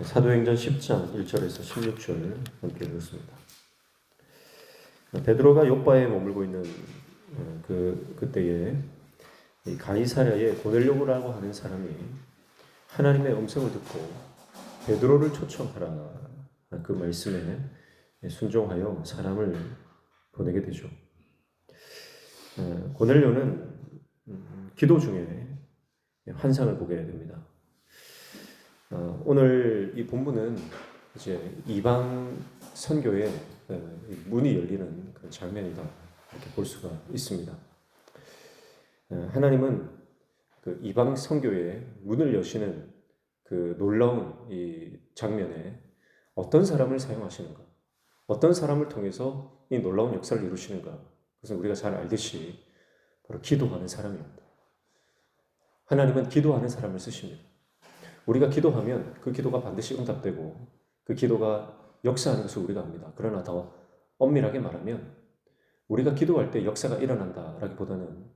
사도행전 10장 1절에서 16절 함께 읽었습니다. 베드로가 욥바에 머물고 있는 그때에 이 가이사랴에 고넬료라고 하는 사람이 하나님의 음성을 듣고 베드로를 초청하라 그 말씀에 순종하여 사람을 보내게 되죠. 고넬료는 기도 중에 환상을 보게 됩니다. 오늘 이 본문은 이제 이방 선교의 문이 열리는 그런 장면이다 이렇게 볼 수가 있습니다. 하나님은 그 이방 선교의 문을 여시는 그 놀라운 이 장면에 어떤 사람을 사용하시는가, 어떤 사람을 통해서 이 놀라운 역사를 이루시는가, 그것은 우리가 잘 알듯이 바로 기도하는 사람입니다. 하나님은 기도하는 사람을 쓰십니다. 우리가 기도하면 그 기도가 반드시 응답되고 그 기도가 역사하는 것을 우리가 압니다. 그러나 더 엄밀하게 말하면 우리가 기도할 때 역사가 일어난다라기보다는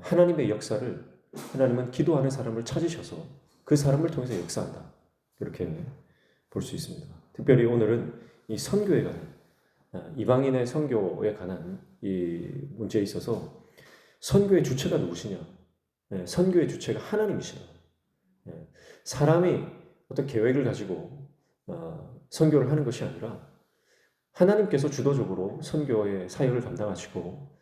하나님의 역사를 하나님은 기도하는 사람을 찾으셔서 그 사람을 통해서 역사한다. 이렇게 볼 수 있습니다. 특별히 오늘은 이 선교에 관한 이방인의 선교에 관한 이 문제에 있어서 선교의 주체가 누구시냐? 선교의 주체가 하나님이시다. 사람이 어떤 계획을 가지고 선교를 하는 것이 아니라 하나님께서 주도적으로 선교의 사역을 감당하시고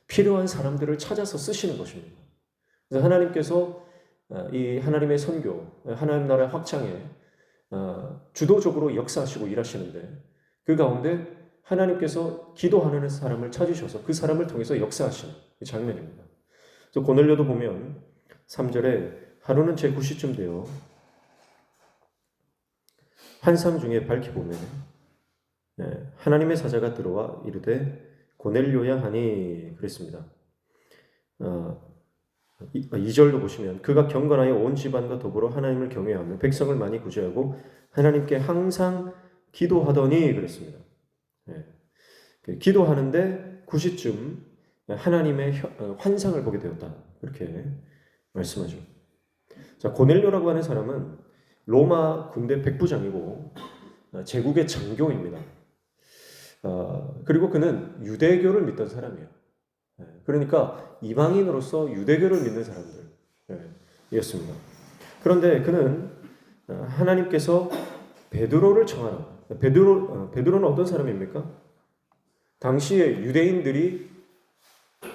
필요한 사람들을 찾아서 쓰시는 것입니다. 그래서 하나님께서 이 하나님의 선교, 하나님 나라의 확장에 주도적으로 역사하시고 일하시는데 그 가운데 하나님께서 기도하는 사람을 찾으셔서 그 사람을 통해서 역사하시는 장면입니다. 그래서 고넬료도 보면 3절에 하루는 제 9시쯤 되어 환상 중에 밝히 보면 하나님의 사자가 들어와 이르되 고넬료야 하니 그랬습니다. 2절도 보시면 그가 경건하여 온 집안과 더불어 하나님을 경외하며 백성을 많이 구제하고 하나님께 항상 기도하더니 그랬습니다. 기도하는데 9시쯤 하나님의 환상을 보게 되었다. 그렇게 말씀하죠. 자, 고넬료라고 하는 사람은 로마 군대 백부장이고 제국의 장교입니다. 그리고 그는 유대교를 믿던 사람이에요. 그러니까 이방인으로서 유대교를 믿는 사람들이었습니다. 그런데 그는 하나님께서 베드로를 청하라. 베드로는 어떤 사람입니까? 당시에 유대인들이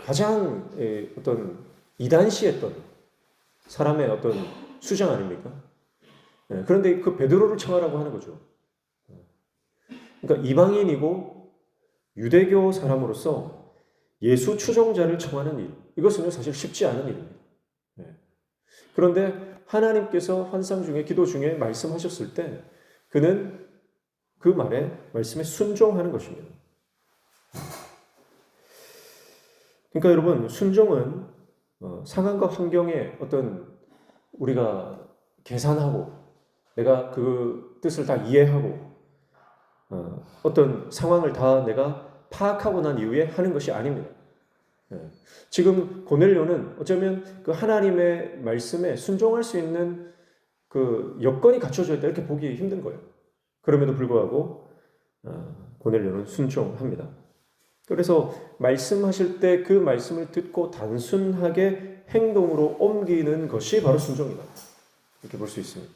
가장 어떤 이단시했던 사람의 어떤 수장 아닙니까? 그런데 그 베드로를 청하라고 하는 거죠. 그러니까 이방인이고 유대교 사람으로서 예수 추종자를 청하는 일, 이것은 사실 쉽지 않은 일입니다. 그런데 하나님께서 환상 중에 기도 중에 말씀하셨을 때 그는 그 말씀에 순종하는 것입니다. 그러니까 여러분, 순종은 상황과 환경에 어떤 우리가 계산하고 내가 그 뜻을 다 이해하고 어떤 상황을 다 내가 파악하고 난 이후에 하는 것이 아닙니다. 지금 고넬료는 어쩌면 그 하나님의 말씀에 순종할 수 있는 그 여건이 갖춰져 있다 이렇게 보기 힘든 거예요. 그럼에도 불구하고 고넬료는 순종합니다. 그래서 말씀하실 때 그 말씀을 듣고 단순하게 행동으로 옮기는 것이 바로 순종이다. 이렇게 볼 수 있습니다.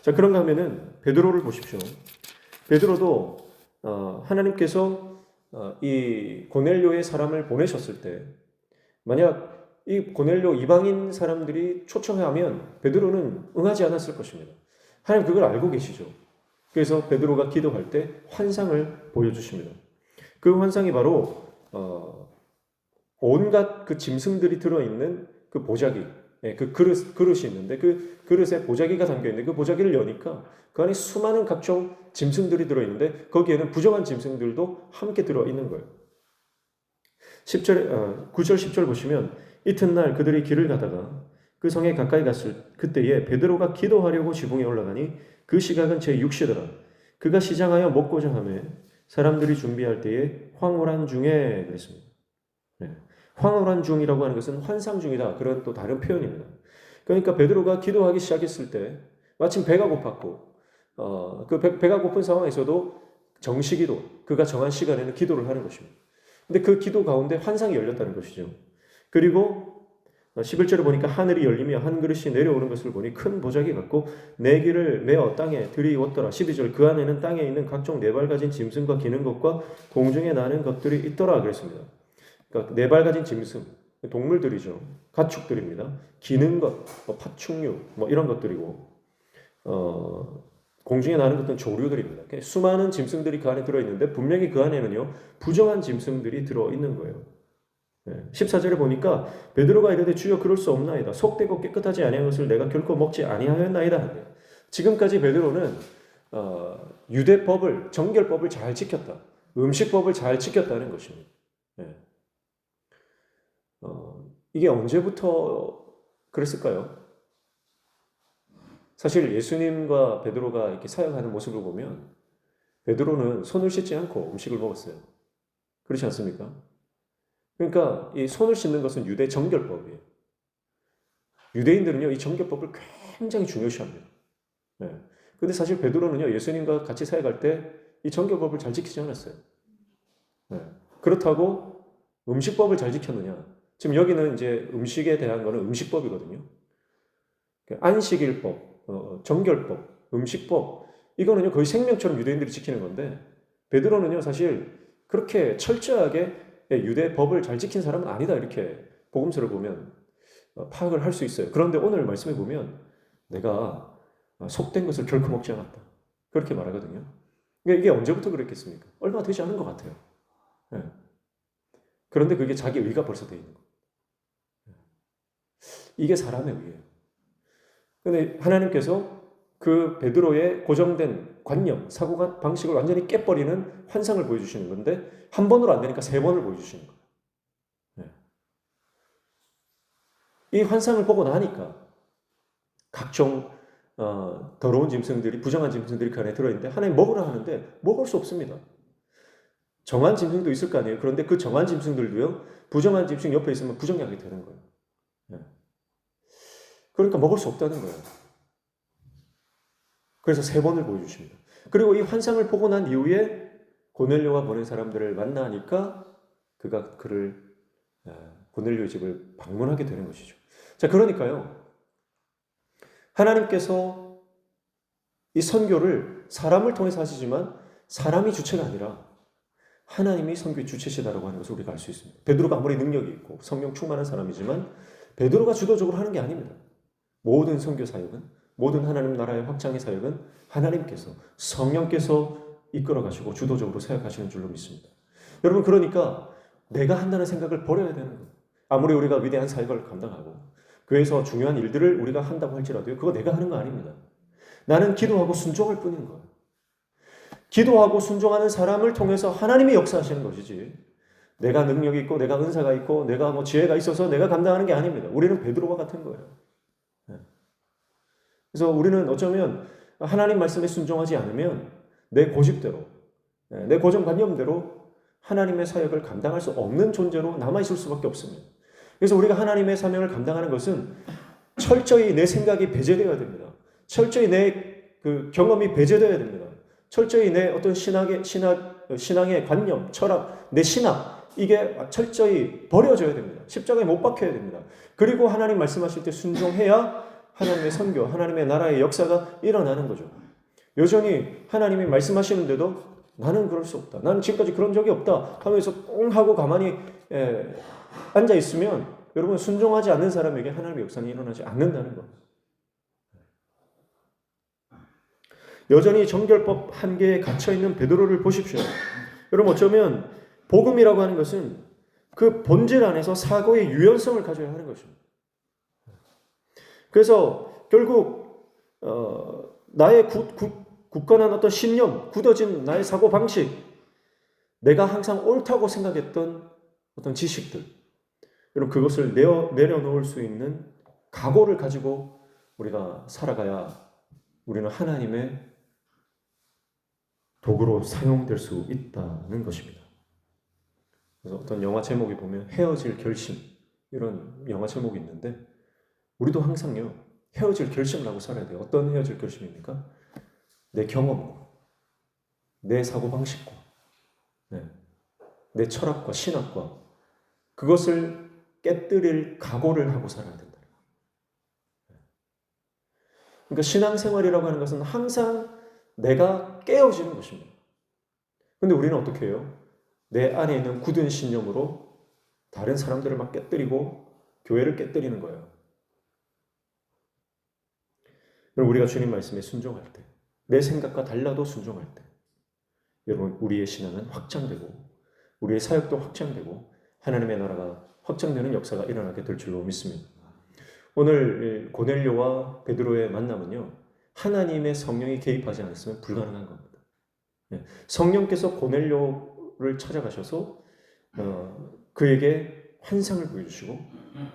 자, 그런가 하면은 베드로를 보십시오. 베드로도 하나님께서 이 고넬료의 사람을 보내셨을 때 만약 이 고넬료 이방인 사람들이 초청하면 베드로는 응하지 않았을 것입니다. 하나님 그걸 알고 계시죠. 그래서 베드로가 기도할 때 환상을 보여주십니다. 그 환상이 바로 온갖 그 짐승들이 들어있는 그 보자기, 그 그릇이 있는데 그 그릇에 보자기가 담겨있는데 그 보자기를 여니까 그 안에 수많은 각종 짐승들이 들어있는데 거기에는 부정한 짐승들도 함께 들어있는 거예요. 9절 10절 보시면 이튿날 그들이 길을 가다가 그 성에 가까이 갔을 그때에 베드로가 기도하려고 지붕에 올라가니 그 시각은 제6시더라. 그가 시장하여 먹고자 하며 사람들이 준비할 때에 황홀한 중에 그랬습니다. 황홀한 중이라고 하는 것은 환상 중이다. 그런 또 다른 표현입니다. 그러니까 베드로가 기도하기 시작했을 때 마침 배가 고팠고 그 배가 고픈 상황에서도 정시기도, 그가 정한 시간에는 기도를 하는 것입니다. 근데 그 기도 가운데 환상이 열렸다는 것이죠. 그리고 11절에 보니까 하늘이 열리며 한 그릇이 내려오는 것을 보니 큰 보자기 같고 네 길을 메어 땅에 들이웠더라. 12절 그 안에는 땅에 있는 각종 네 발 가진 짐승과 기는 것과 공중에 나는 것들이 있더라 그랬습니다. 그러니까 네 발 가진 짐승, 동물들이죠. 가축들입니다. 기는 것, 파충류 이런 것들이고 공중에 나는 것들은 조류들입니다. 수많은 짐승들이 그 안에 들어있는데 분명히 그 안에는요 부정한 짐승들이 들어있는 거예요. 14절에 보니까 베드로가 이르되 주여 그럴 수 없나이다. 속되고 깨끗하지 아니한 것을 내가 결코 먹지 아니하였나이다. 지금까지 베드로는 유대법을, 정결법을 잘 지켰다. 음식법을 잘 지켰다는 것입니다. 이게 언제부터 그랬을까요? 사실 예수님과 베드로가 이렇게 사역하는 모습을 보면 베드로는 손을 씻지 않고 음식을 먹었어요. 그렇지 않습니까? 그러니까 이 손을 씻는 것은 유대 정결법이에요. 유대인들은요 이 정결법을 굉장히 중요시합니다. 근데 사실 베드로는요 예수님과 같이 사역할 때 이 정결법을 잘 지키지 않았어요. 그렇다고 음식법을 잘 지켰느냐? 지금 여기는 이제 음식에 대한 거는 음식법이거든요. 안식일법, 정결법, 음식법 이거는요 거의 생명처럼 유대인들이 지키는 건데 베드로는요 사실 그렇게 철저하게 유대 법을 잘 지킨 사람은 아니다 이렇게 복음서를 보면 파악을 할 수 있어요. 그런데 오늘 말씀에 보면 내가 속된 것을 결코 먹지 않았다 그렇게 말하거든요. 이게 언제부터 그랬겠습니까? 얼마 되지 않은 것 같아요. 그런데 그게 자기 의가 벌써 돼 있는 거예요. 이게 사람의 의예요. 그런데 하나님께서 그 베드로의 고정된 관념, 사고 방식을 완전히 깨버리는 환상을 보여주시는 건데 한 번으로 안 되니까 세 번을 보여주시는 거예요. 이 환상을 보고 나니까 각종 더러운 짐승들이, 부정한 짐승들이 그 안에 들어있는데 하나님 먹으라 하는데 먹을 수 없습니다. 정한 짐승도 있을 거 아니에요. 그런데 그 정한 짐승들도요 부정한 짐승 옆에 있으면 부정하게 되는 거예요. 그러니까 먹을 수 없다는 거예요. 그래서 세 번을 보여주십니다. 그리고 이 환상을 보고 난 이후에 고넬료가 보낸 사람들을 만나니까 그가 그를 고넬료의 집을 방문하게 되는 것이죠. 자, 그러니까요. 하나님께서 이 선교를 사람을 통해서 하시지만 사람이 주체가 아니라 하나님이 선교의 주체시다라고 하는 것을 우리가 알 수 있습니다. 베드로가 아무리 능력이 있고 성령 충만한 사람이지만 베드로가 주도적으로 하는 게 아닙니다. 모든 선교 사역은, 모든 하나님 나라의 확장의 사역은 하나님께서, 성령께서 이끌어가시고 주도적으로 사역하시는 줄로 믿습니다. 여러분, 그러니까 내가 한다는 생각을 버려야 되는 거예요. 아무리 우리가 위대한 사역을 감당하고 교회에서 중요한 일들을 우리가 한다고 할지라도 그거 내가 하는 거 아닙니다. 나는 기도하고 순종할 뿐인 거예요. 기도하고 순종하는 사람을 통해서 하나님이 역사하시는 것이지 내가 능력이 있고 내가 은사가 있고 내가 지혜가 있어서 내가 감당하는 게 아닙니다. 우리는 베드로와 같은 거예요. 그래서 우리는 어쩌면 하나님 말씀에 순종하지 않으면 내 고집대로, 내 고정관념대로 하나님의 사역을 감당할 수 없는 존재로 남아있을 수밖에 없습니다. 그래서 우리가 하나님의 사명을 감당하는 것은 철저히 내 생각이 배제되어야 됩니다. 철저히 내 그 경험이 배제되어야 됩니다. 철저히 내 어떤 신앙의 관념, 철학, 내 신학 이게 철저히 버려져야 됩니다. 십자가에 못 박혀야 됩니다. 그리고 하나님 말씀하실 때 순종해야 하나님의 선교, 하나님의 나라의 역사가 일어나는 거죠. 여전히 하나님이 말씀하시는데도 나는 그럴 수 없다. 나는 지금까지 그런 적이 없다 하면서 꽁 하고 가만히 앉아 있으면 여러분 순종하지 않는 사람에게 하나님의 역사는 일어나지 않는다는 겁니다. 여전히 정결법 한계에 갇혀있는 베드로를 보십시오. 여러분 어쩌면 복음이라고 하는 것은 그 본질 안에서 사고의 유연성을 가져야 하는 것입니다. 그래서 결국 나의 굳건한 어떤 신념, 굳어진 나의 사고방식, 내가 항상 옳다고 생각했던 어떤 지식들, 여러분 그것을 내려놓을 수 있는 각오를 가지고 우리가 살아가야 우리는 하나님의 도구로 사용될 수 있다는 것입니다. 그래서 어떤 영화 제목이 보면 헤어질 결심 이런 영화 제목이 있는데 우리도 항상요 헤어질 결심을 하고 살아야 돼요. 어떤 헤어질 결심입니까? 내 경험과 내 사고방식과 네, 내 철학과 신학과 그것을 깨뜨릴 각오를 하고 살아야 된다. 그러니까 신앙생활이라고 하는 것은 항상 내가 깨어지는 것입니다. 근데 우리는 어떻게 해요? 내 안에 있는 굳은 신념으로 다른 사람들을 막 깨뜨리고 교회를 깨뜨리는 거예요. 우리가 주님 말씀에 순종할 때, 내 생각과 달라도 순종할 때, 여러분 우리의 신앙은 확장되고 우리의 사역도 확장되고 하나님의 나라가 확장되는 역사가 일어나게 될 줄로 믿습니다. 오늘 고넬료와 베드로의 만남은요, 하나님의 성령이 개입하지 않았으면 불가능한 겁니다. 성령께서 고넬료를 찾아가셔서 그에게 환상을 보여주시고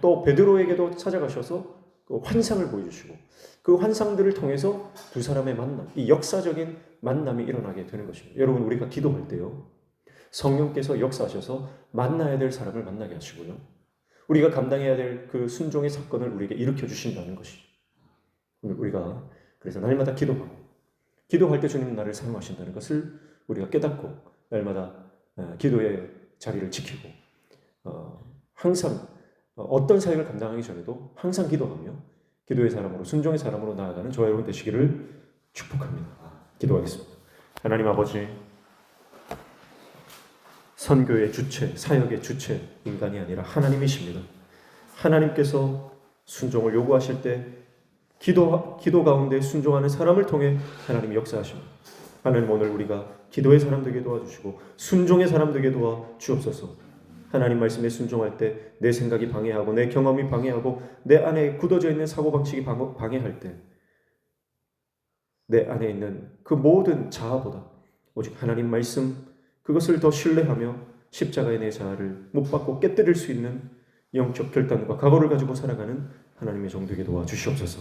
또 베드로에게도 찾아가셔서 그 환상을 보여주시고 그 환상들을 통해서 두 사람의 만남, 이 역사적인 만남이 일어나게 되는 것입니다. 여러분 우리가 기도할 때요, 성령께서 역사하셔서 만나야 될 사람을 만나게 하시고요, 우리가 감당해야 될 그 순종의 사건을 우리에게 일으켜 주신다는 것이죠. 우리가 그래서 날마다 기도하고 기도할 때 주님 나를 사용하신다는 것을 우리가 깨닫고 날마다 기도의 자리를 지키고 항상 어떤 사역을 감당하기 전에도 항상 기도하며 기도의 사람으로 순종의 사람으로 나아가는 저와 여러분 되시기를 축복합니다. 기도하겠습니다. 하나님 아버지, 선교의 주체, 사역의 주체 인간이 아니라 하나님이십니다. 하나님께서 순종을 요구하실 때 기도 가운데 순종하는 사람을 통해 하나님이 역사하십니다. 하나님 오늘 우리가 기도의 사람 되게 도와주시고 순종의 사람 되게 도와주옵소서. 하나님 말씀에 순종할 때 내 생각이 방해하고 내 경험이 방해하고 내 안에 굳어져 있는 사고방식이 방해할 때 내 안에 있는 그 모든 자아보다 오직 하나님 말씀 그것을 더 신뢰하며 십자가의 내 자아를 못 박고 깨뜨릴 수 있는 영적 결단과 각오를 가지고 살아가는 하나님의 종 되게 도와주시옵소서.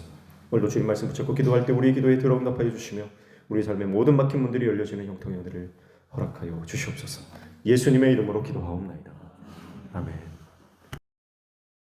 오늘도 주님 말씀 붙잡고 기도할 때 우리의 기도에 들어응답하여 주시며 우리 삶의 모든 막힌 문들이 열려지는 형통의 은혜를 허락하여 주시옵소서. 예수님의 이름으로 기도하옵나이다. 아멘.